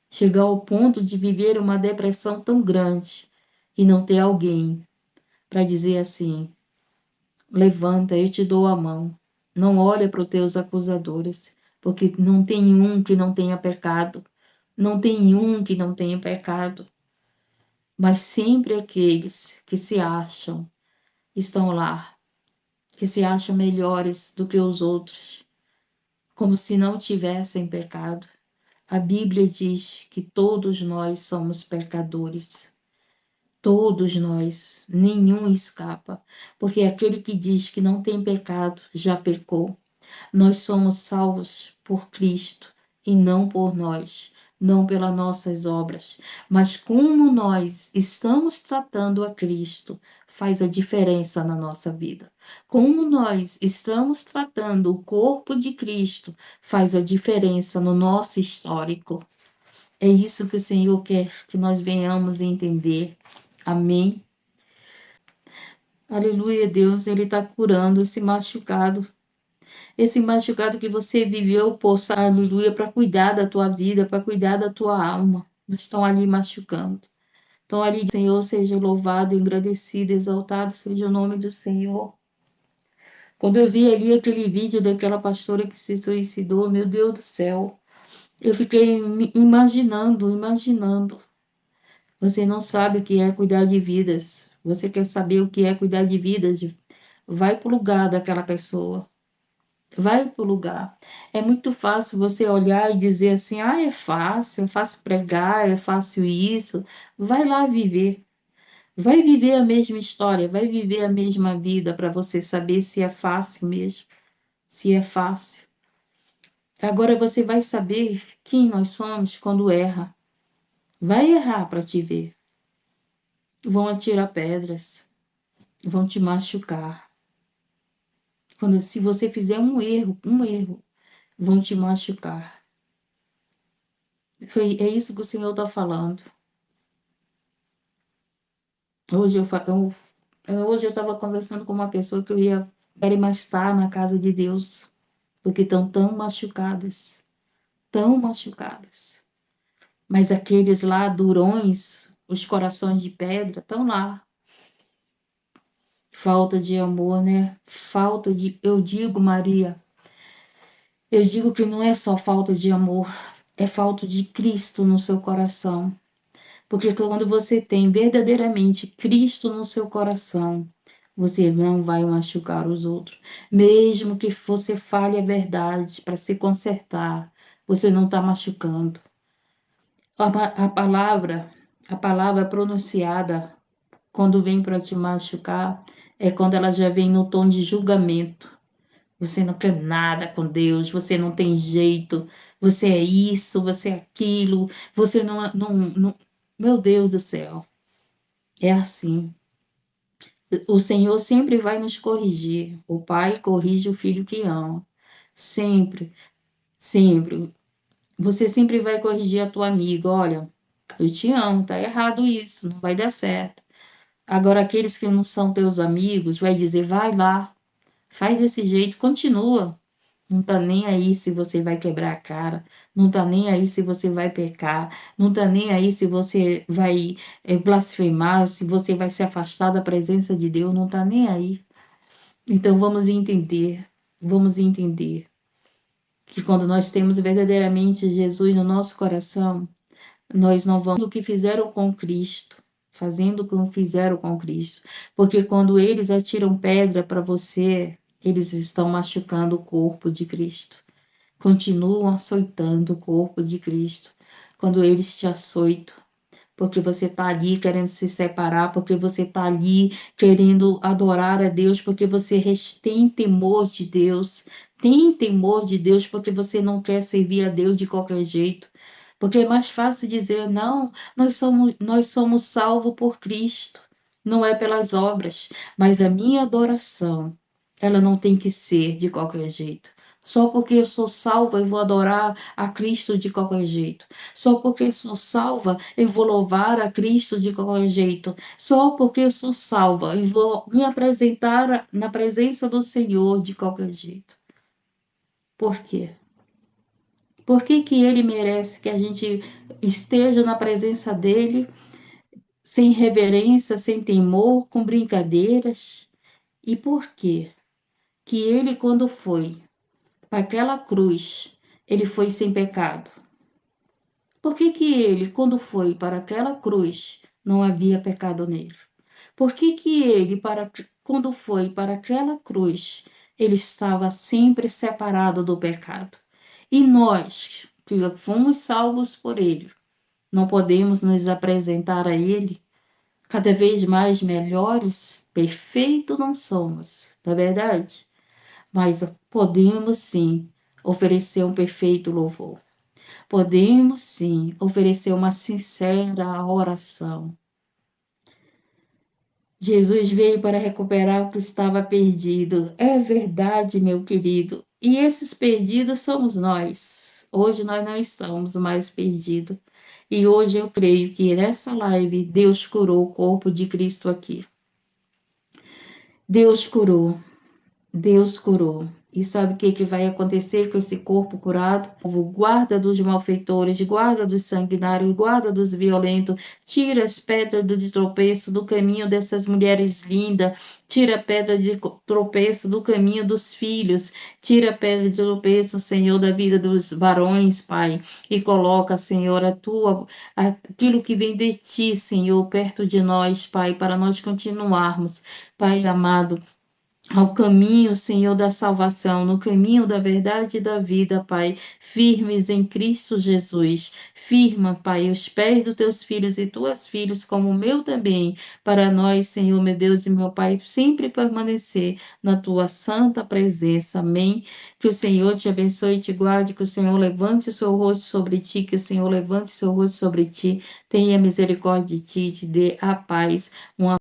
Speaker 1: Chegar ao ponto de viver uma depressão tão grande e não ter alguém para dizer assim: levanta, eu te dou a mão. Não olha para os teus acusadores, porque não tem um que não tenha pecado. Não tem um que não tenha pecado. Mas sempre aqueles que se acham estão lá, que se acham melhores do que os outros, como se não tivessem pecado. A Bíblia diz que todos nós somos pecadores. Todos nós, nenhum escapa, porque aquele que diz que não tem pecado já pecou. Nós somos salvos por Cristo e não por nós, não pelas nossas obras, mas como nós estamos tratando a Cristo faz a diferença na nossa vida. Como nós estamos tratando o corpo de Cristo faz a diferença no nosso histórico. É isso que o Senhor quer que nós venhamos entender. Amém. Aleluia, Deus, Ele está curando esse machucado que você viveu, poça, aleluia, para cuidar da tua vida, para cuidar da tua alma, mas estão ali machucando. Então, ali, Senhor, seja louvado, engrandecido, exaltado seja o nome do Senhor. Quando eu vi ali aquele vídeo daquela pastora que se suicidou, meu Deus do céu, eu fiquei imaginando. Você não sabe o que é cuidar de vidas. Você quer saber o que é cuidar de vidas? Vai para o lugar daquela pessoa. Vai para o lugar. É muito fácil você olhar e dizer assim: ah, é fácil pregar, é fácil isso. Vai lá viver. Vai viver a mesma história, vai viver a mesma vida para você saber se é fácil mesmo, se é fácil. Agora você vai saber quem nós somos quando erra. Vai errar para te ver. Vão atirar pedras, vão te machucar. Se você fizer um erro, vão te machucar. É isso que o Senhor está falando. Hoje eu estava conversando com uma pessoa que eu ia querer mais estar na casa de Deus, porque estão tão machucadas, tão machucadas. Mas aqueles lá, durões, os corações de pedra, estão lá. Falta de amor, né? Eu digo, Maria, eu digo que não é só falta de amor, é falta de Cristo no seu coração. Porque quando você tem verdadeiramente Cristo no seu coração, você não vai machucar os outros. Mesmo que você fale a verdade para se consertar, você não está machucando. A palavra, a palavra pronunciada quando vem para te machucar é quando ela já vem no tom de julgamento. Você não quer nada com Deus, você não tem jeito, você é isso, você é aquilo, você não. Meu Deus do céu, é assim. O Senhor sempre vai nos corrigir. O Pai corrige o filho que ama. Sempre, sempre. Você sempre vai corrigir a tua amiga. Olha, eu te amo, tá errado isso, não vai dar certo. Agora, aqueles que não são teus amigos, vai dizer, vai lá, faz desse jeito, continua. Não tá nem aí se você vai quebrar a cara, não tá nem aí se você vai pecar, não tá nem aí se você vai blasfemar, se você vai se afastar da presença de Deus, não tá nem aí. Então vamos entender que quando nós temos verdadeiramente Jesus no nosso coração, nós não vamos o que fizeram com Cristo, fazendo o que fizeram com Cristo, porque quando eles atiram pedra para você, eles estão machucando o corpo de Cristo. Continuam açoitando o corpo de Cristo. Quando eles te açoitam, porque você está ali querendo se separar, porque você está ali querendo adorar a Deus, porque você tem temor de Deus, porque você não quer servir a Deus de qualquer jeito. Porque é mais fácil dizer, não, nós somos salvos por Cristo, não é pelas obras, mas a minha adoração, ela não tem que ser de qualquer jeito. Só porque eu sou salva, eu vou adorar a Cristo de qualquer jeito. Só porque eu sou salva, eu vou louvar a Cristo de qualquer jeito. Só porque eu sou salva, eu vou me apresentar na presença do Senhor de qualquer jeito. Por quê? Por que que ele merece que a gente esteja na presença dele sem reverência, sem temor, com brincadeiras? E por quê que ele, quando foi para aquela cruz, ele foi sem pecado? Por que que ele, quando foi para aquela cruz, não havia pecado nele? Por que que ele, quando foi para aquela cruz, ele estava sempre separado do pecado? E nós, que fomos salvos por ele, não podemos nos apresentar a ele cada vez mais melhores? Perfeito não somos, não é verdade? Mas podemos sim oferecer um perfeito louvor. Podemos sim oferecer uma sincera oração. Jesus veio para recuperar o que estava perdido. É verdade, meu querido. E esses perdidos somos nós. Hoje nós não estamos mais perdidos. E hoje eu creio que nessa live Deus curou o corpo de Cristo aqui. Deus curou. Deus curou. E sabe o que que vai acontecer com esse corpo curado? Guarda dos malfeitores, guarda dos sanguinários, guarda dos violentos, tira as pedras de tropeço do caminho dessas mulheres lindas, tira a pedra de tropeço do caminho dos filhos, tira a pedra de tropeço, Senhor, da vida dos varões, Pai, e coloca, Senhor, aquilo que vem de Ti, Senhor, perto de nós, Pai, para nós continuarmos, Pai amado, ao caminho, Senhor, da salvação, no caminho da verdade e da vida, Pai, firmes em Cristo Jesus. Firma, Pai, os pés dos teus filhos e tuas filhas, como o meu também, para nós, Senhor, meu Deus e meu Pai, sempre permanecer na tua santa presença. Amém. Que o Senhor te abençoe e te guarde, que o Senhor levante o seu rosto sobre ti, que o Senhor levante o seu rosto sobre ti, tenha misericórdia de ti e te dê a paz. Uma